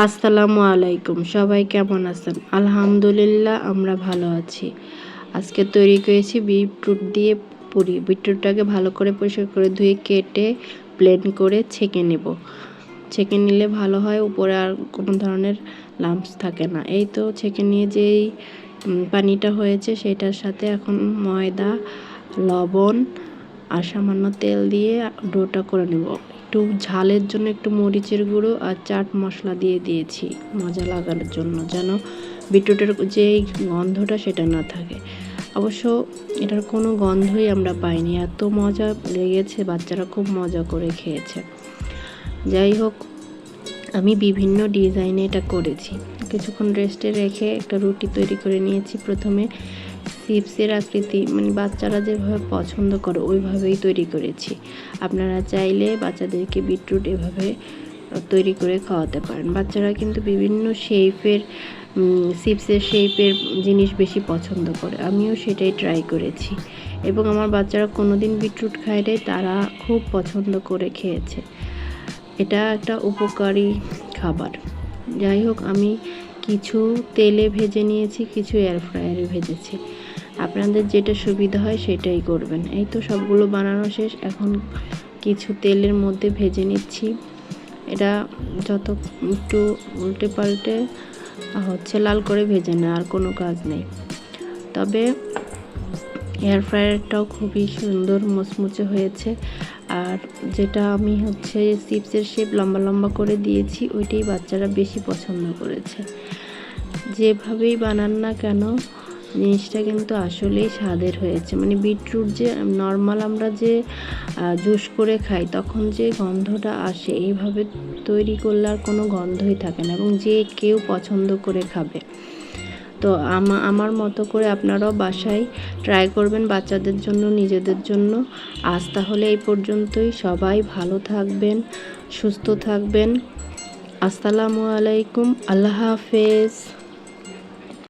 আসসালামু আলাইকুম। সবাই কেমন আছেন? আলহামদুলিল্লাহ আমরা ভালো আছি। আজকে তৈরি করেছি বিটরুট দিয়ে পুরি। বিটরুটটাকে ভালো করে পরিষ্কার করে ধুয়ে কেটে ব্লেন্ড করে ছেঁকে নেব। ছেঁকে নিলে ভালো হয়, উপরে আর কোনো ধরনের লাম্পস থাকে না। এই তো ছেঁকে নিয়ে যেই পানিটা হয়েছে সেটার সাথে এখন ময়দা, লবণ আর সামান্য তেল দিয়ে ডোটা করে নেব। একটু ঝালের জন্য একটু মরিচের গুঁড়ো আর চাট মশলা দিয়ে দিয়েছি মজা লাগার জন্য, যেন বিটরুটের যে গন্ধটা সেটা না থাকে। অবশ্য এটার কোনো গন্ধই আমরা পাইনি, এত মজা লেগেছে, বাচ্চারা খুব মজা করে খেয়েছে। যাই হোক, আমি বিভিন্ন ডিজাইনে এটা করেছি। কিছুক্ষণ রেস্টে রেখে একটা রুটি তৈরি করে নিয়েছি। প্রথমে চিপসের আকৃতি, মানে বাচ্চারা যেভাবে পছন্দ করে ওইভাবেই তৈরি করেছি। আপনারা চাইলে বাচ্চাদেরকে বিটরুট এভাবে তৈরি করে খাওয়াতে পারেন। বাচ্চারা কিন্তু বিভিন্ন শেপের চিপসের শেপের জিনিস বেশি পছন্দ করে, আমিও সেটাই ট্রাই করেছি এবং আমার বাচ্চারা কোনোদিন বিটরুট খায়নি, তারা খুব পছন্দ করে খেয়েছে। এটা একটা উপকারী খাবার। যাই হোক, আমি কিছু তেলে ভেজে নিয়েছি, কিছু এয়ার ফ্রায়ারে ভেজেছি। আপনাদের যেটা সুবিধা হয় সেটাই করবেন। এই তো সবগুলো বানানো শেষ, এখন কিছু তেলের মধ্যে ভেজে নিচ্ছি। এটা যত একটু উল্টে পাল্টে লাল করে ভেজে নেয়, আর কোনো কাজ নেই। তবে এয়ার ফ্রায়ারটাও খুবই সুন্দর মুচমুচে হয়েছে। আর যেটা আমি চিপসের শেপ লম্বা লম্বা করে দিয়েছি, ওইটাই বাচ্চারা বেশি পছন্দ করেছে। যেভাবেই বানান না কেন, জিনিসটা কিন্তু আসলেই স্বাদের হয়েছে। মানে বিটরুট যে নর্মাল আমরা যে জুস করে খাই তখন যে গন্ধটা আসে, এইভাবে তৈরি করলে আর কোনো গন্ধই থাকে না এবং যে কেউ পছন্দ করে খাবে। তো আমার মতো করে আপনারাও বাসায় ট্রাই করবেন, বাচ্চাদের জন্য, নিজেদের জন্য। আজ তাহলে এই পর্যন্তই। সবাই ভালো থাকবেন, সুস্থ থাকবেন। আসসালামু আলাইকুম, আল্লাহ হাফেজ।